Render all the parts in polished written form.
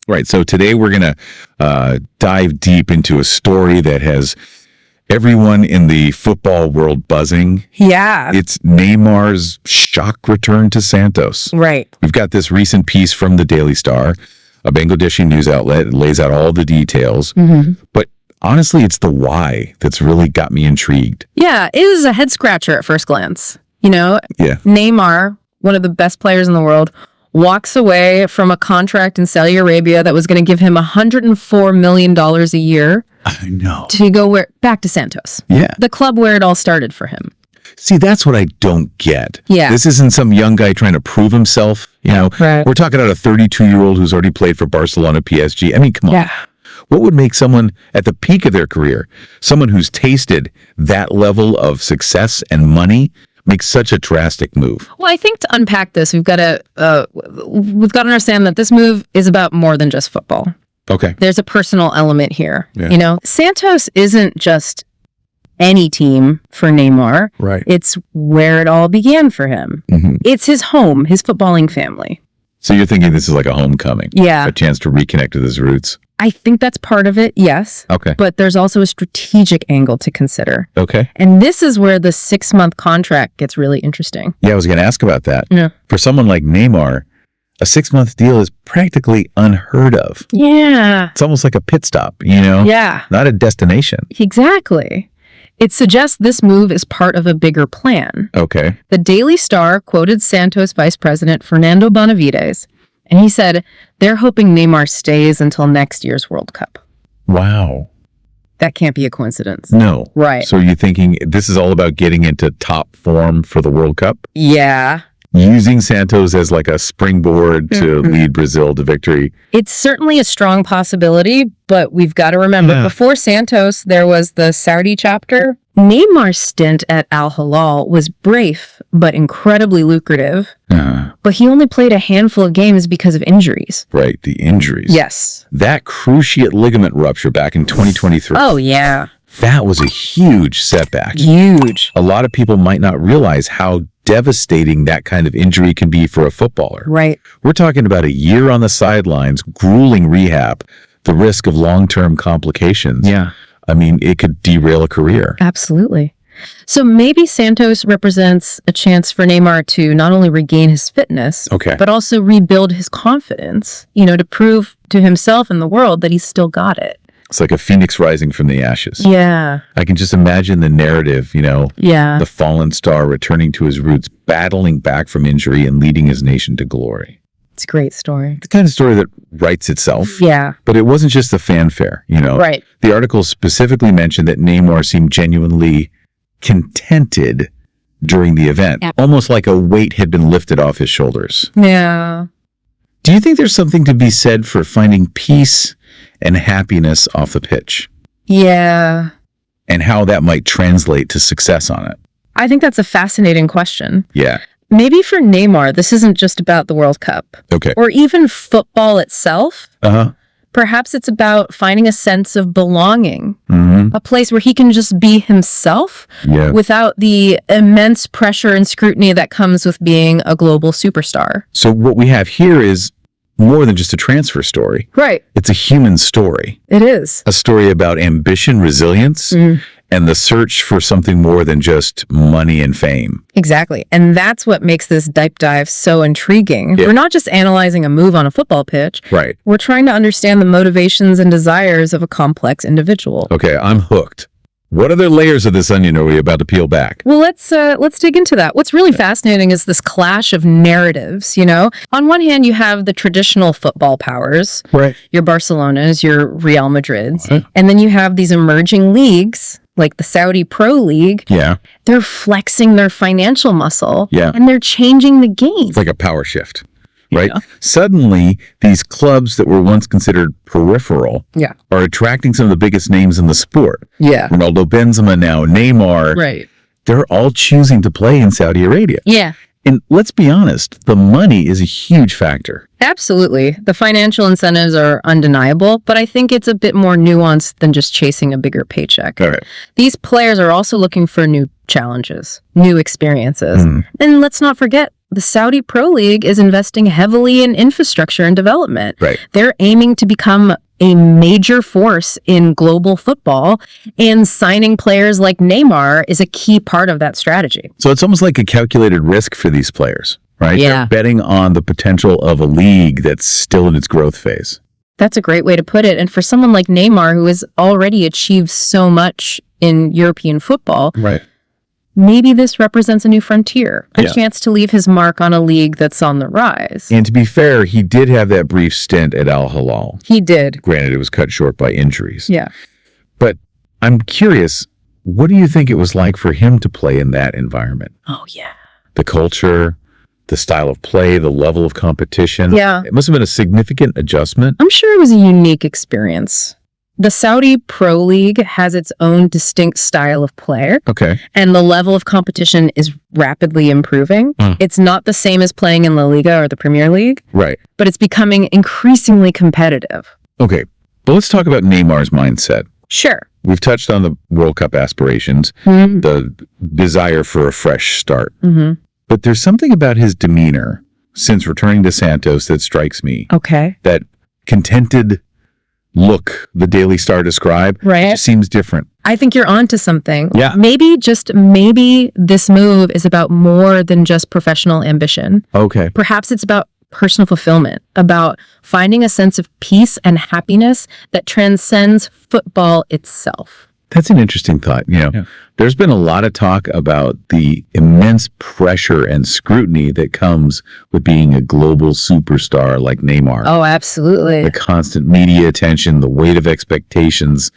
Right. So today we're going to dive deep into a story that has everyone in the football world buzzing. Yeah. It's Neymar's shock return to Santos. Right. We've got this recent piece from the Daily Star, a Bangladeshi news outlet. It lays out all the details. But honestly, it's the why that's really got me intrigued. Yeah, it was a head scratcher at first glance. You know, Neymar, one of the best players in the world, walks away from a contract in Saudi Arabia that was going to give him $104 million a year. I know. To go back to Santos. Yeah. The club where it all started for him. See, that's what I don't get. Yeah. This isn't some young guy trying to prove himself. You know, Right. We're talking about a 32-year-old who's already played for Barcelona, PSG. I mean, come on. Yeah. What would make someone at the peak of their career, someone who's tasted that level of success and money, make such a drastic move? Well, I think to unpack this, we've got to understand that this move is about more than just football. Okay. There's a personal element here. Yeah. You know, Santos isn't just any team for Neymar. Right. It's where it all began for him. It's his home, his footballing family. So you're thinking this is like a homecoming? Yeah. A chance to reconnect with his roots? I think that's part of it, yes. Okay. But there's also a strategic angle to consider. Okay. And this is where the 6-month contract gets really interesting. Yeah, I was going to ask about that. Yeah. For someone like Neymar, a 6-month deal is practically unheard of. Yeah. It's almost like a pit stop, you know? Yeah. Not a destination. Exactly. It suggests this move is part of a bigger plan. Okay. The Daily Star quoted Santos Vice President Fernando Bonavides, and he said they're hoping Neymar stays until next year's World Cup. Wow. That can't be a coincidence. No. Right. So you're thinking this is all about getting into top form for the World Cup? Yeah. Using Santos as like a springboard to lead Brazil to victory. It's certainly a strong possibility, but we've got to remember, before Santos, there was the Saudi chapter. Neymar's stint at Al Hilal was brief, but incredibly lucrative. But he only played a handful of games because of injuries. Right, the injuries. Yes. That cruciate ligament rupture back in 2023. Oh, yeah. That was a huge setback. Huge. A lot of people might not realize how devastating that kind of injury can be for a footballer. Right. We're talking about a year on the sidelines, grueling rehab, the risk of long-term complications. Yeah. I mean, it could derail a career. Absolutely. So maybe Santos represents a chance for Neymar to not only regain his fitness, but also rebuild his confidence, you know, to prove to himself and the world that he's still got it. It's like a phoenix rising from the ashes. Yeah. I can just imagine the narrative, you know, Yeah. the fallen star returning to his roots, battling back from injury and leading his nation to glory. It's a great story. The kind of story that writes itself. Yeah. But it wasn't just the fanfare, you know. Right. The article specifically mentioned that Neymar seemed genuinely contented during the event, almost like a weight had been lifted off his shoulders. Yeah. Do you think there's something to be said for finding peace and happiness off the pitch? Yeah. And how that might translate to success on it? I think that's a fascinating question. Yeah. Maybe for Neymar, this isn't just about the World Cup. Okay. Or even football itself. Uh-huh. Perhaps it's about finding a sense of belonging, Mm-hmm. a place where he can just be himself without the immense pressure and scrutiny that comes with being a global superstar. So what we have here is more than just a transfer story. Right. It's a human story. It is. A story about ambition, resilience, and the search for something more than just money and fame. Exactly. And that's what makes this deep dive so intriguing. Yeah. We're not just analyzing a move on a football pitch. Right. We're trying to understand the motivations and desires of a complex individual. Okay, I'm hooked. What other layers of this onion are we about to peel back? Well, let's dig into that. What's really fascinating is this clash of narratives, you know? On one hand, you have the traditional football powers. Right. Your Barcelonas, your Real Madrids. Right. And then you have these emerging leagues, like the Saudi Pro League. Yeah. They're flexing their financial muscle. Yeah. And they're changing the game. It's like a power shift. Right? Yeah. Suddenly, these clubs that were once considered peripheral are attracting some of the biggest names in the sport. Yeah. Ronaldo, Benzema now, Neymar. Right. They're all choosing to play in Saudi Arabia. Yeah. And let's be honest, the money is a huge factor. Absolutely. The financial incentives are undeniable, but I think it's a bit more nuanced than just chasing a bigger paycheck. All right. These players are also looking for new challenges, new experiences. And let's not forget the Saudi Pro League is investing heavily in infrastructure and development. Right. They're aiming to become a major force in global football, and signing players like Neymar is a key part of that strategy. So it's almost like a calculated risk for these players, right? Yeah. They're betting on the potential of a league that's still in its growth phase. That's a great way to put it. And for someone like Neymar, who has already achieved so much in European football, Right. maybe this represents a new frontier, a chance to leave his mark on a league that's on the rise. And to be fair, he did have that brief stint at Al Hilal. He did. Granted, it was cut short by injuries. Yeah. But I'm curious, what do you think it was like for him to play in that environment? Oh, yeah. The culture, the style of play, the level of competition. Yeah. It must have been a significant adjustment. I'm sure it was a unique experience. The Saudi Pro League has its own distinct style of play, Okay. and the level of competition is rapidly improving. It's not the same as playing in La Liga or the Premier League, Right. but it's becoming increasingly competitive. Okay. But let's talk about Neymar's mindset. Sure. We've touched on the World Cup aspirations, Mm-hmm. the desire for a fresh start. Mm-hmm. But there's something about his demeanor since returning to Santos that strikes me. Okay. That contented look the Daily Star described Right. just seems different. I think you're onto something. Yeah. Maybe this move is about more than just professional ambition. Okay. Perhaps it's about personal fulfillment, about finding a sense of peace and happiness that transcends football itself. That's an interesting thought. There's been a lot of talk about the immense pressure and scrutiny that comes with being a global superstar like Neymar. Oh, absolutely. The constant media attention, the weight of expectations,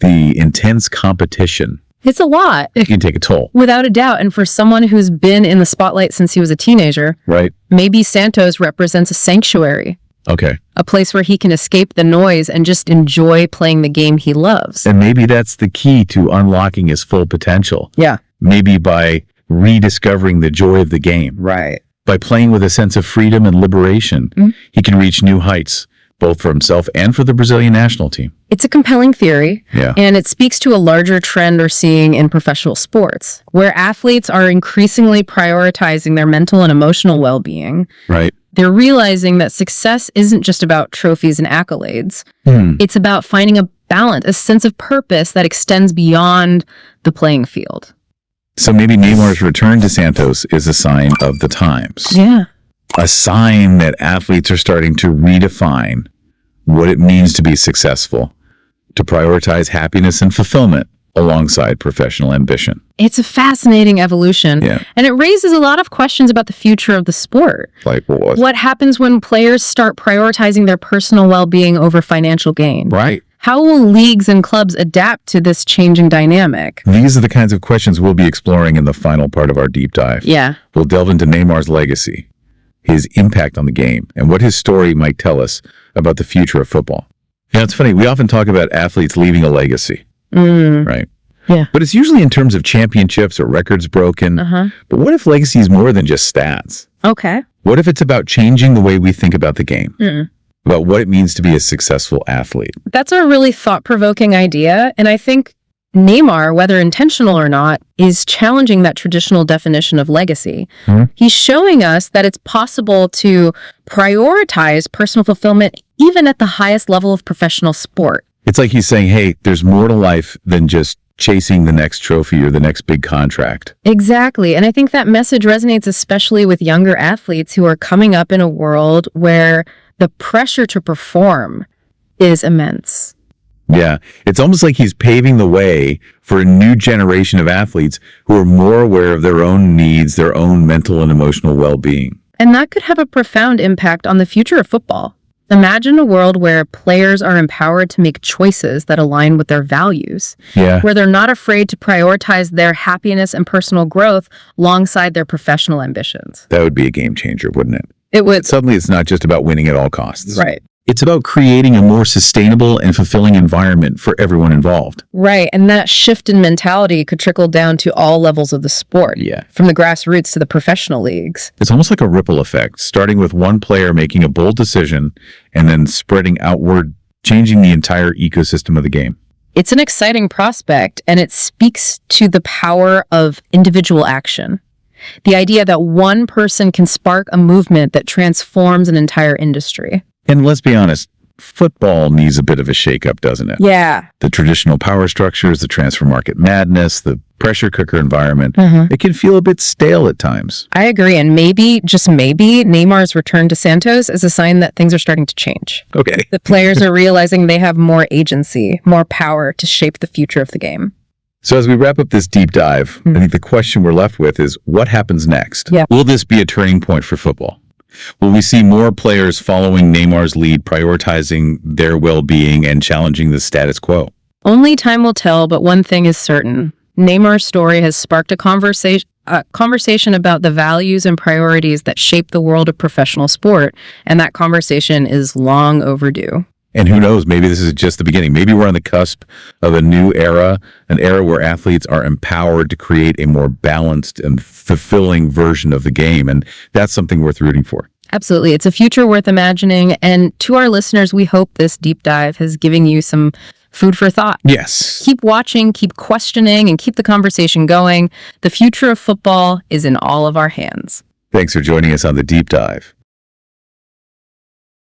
the intense competition. It's a lot, It can take a toll, without a doubt. And for someone who's been in the spotlight since he was a teenager, right? maybe Santos represents a sanctuary, Okay. a place where he can escape the noise and just enjoy playing the game he loves. And maybe that's the key to unlocking his full potential. Yeah. Maybe by rediscovering the joy of the game. Right. By playing with a sense of freedom and liberation, he can reach new heights, both for himself and for the Brazilian national team. It's a compelling theory, Yeah. and it speaks to a larger trend we're seeing in professional sports, where athletes are increasingly prioritizing their mental and emotional well-being. Right. They're realizing that success isn't just about trophies and accolades. It's about finding a balance, a sense of purpose that extends beyond the playing field. So maybe Neymar's return to Santos is a sign of the times. Yeah. A sign that athletes are starting to redefine what it means to be successful, to prioritize happiness and fulfillment alongside professional ambition. It's a fascinating evolution, Yeah. and it raises a lot of questions about the future of the sport. Like what? What happens when players start prioritizing their personal well-being over financial gain? Right. How will leagues and clubs adapt to this changing dynamic? These are the kinds of questions we'll be exploring in the final part of our deep dive. Yeah. We'll delve into Neymar's legacy, his impact on the game, and what his story might tell us about the future of football. It's funny. We often talk about athletes leaving a legacy, right? Yeah. But it's usually in terms of championships or records broken. But what if legacy is more than just stats? Okay. What if it's about changing the way we think about the game? About what it means to be a successful athlete? That's a really thought-provoking idea, and I think Neymar, whether intentional or not, is challenging that traditional definition of legacy. He's showing us that it's possible to prioritize personal fulfillment even at the highest level of professional sport. It's like he's saying, hey, there's more to life than just chasing the next trophy or the next big contract. Exactly. And I think that message resonates especially with younger athletes who are coming up in a world where the pressure to perform is immense. Yeah, it's almost like he's paving the way for a new generation of athletes who are more aware of their own needs, their own mental and emotional well-being. And that could have a profound impact on the future of football. Imagine a world where players are empowered to make choices that align with their values, Yeah. where they're not afraid to prioritize their happiness and personal growth alongside their professional ambitions. That would be a game changer, wouldn't it? It would. Suddenly, it's not just about winning at all costs. Right. It's about creating a more sustainable and fulfilling environment for everyone involved. Right. And that shift in mentality could trickle down to all levels of the sport. Yeah. From the grassroots to the professional leagues. It's almost like a ripple effect, starting with one player making a bold decision and then spreading outward, changing the entire ecosystem of the game. It's an exciting prospect, and it speaks to the power of individual action. The idea that one person can spark a movement that transforms an entire industry. And let's be honest, football needs a bit of a shakeup, doesn't it? Yeah. The traditional power structures, the transfer market madness, the pressure cooker environment, it can feel a bit stale at times. I agree. And maybe, just maybe, Neymar's return to Santos is a sign that things are starting to change. Okay. The players are realizing they have more agency, more power to shape the future of the game. So as we wrap up this deep dive, I think the question we're left with is, what happens next? Yeah. Will this be a turning point for football? Will we see more players following Neymar's lead, prioritizing their well-being and challenging the status quo? Only time will tell, but one thing is certain. Neymar's story has sparked a conversation about the values and priorities that shape the world of professional sport, and that conversation is long overdue. And who knows, maybe this is just the beginning. Maybe we're on the cusp of a new era, an era where athletes are empowered to create a more balanced and fulfilling version of the game. And that's something worth rooting for. Absolutely. It's a future worth imagining. And to our listeners, we hope this deep dive has given you some food for thought. Yes. Keep watching, keep questioning, and keep the conversation going. The future of football is in all of our hands. Thanks for joining us on The Deep Dive.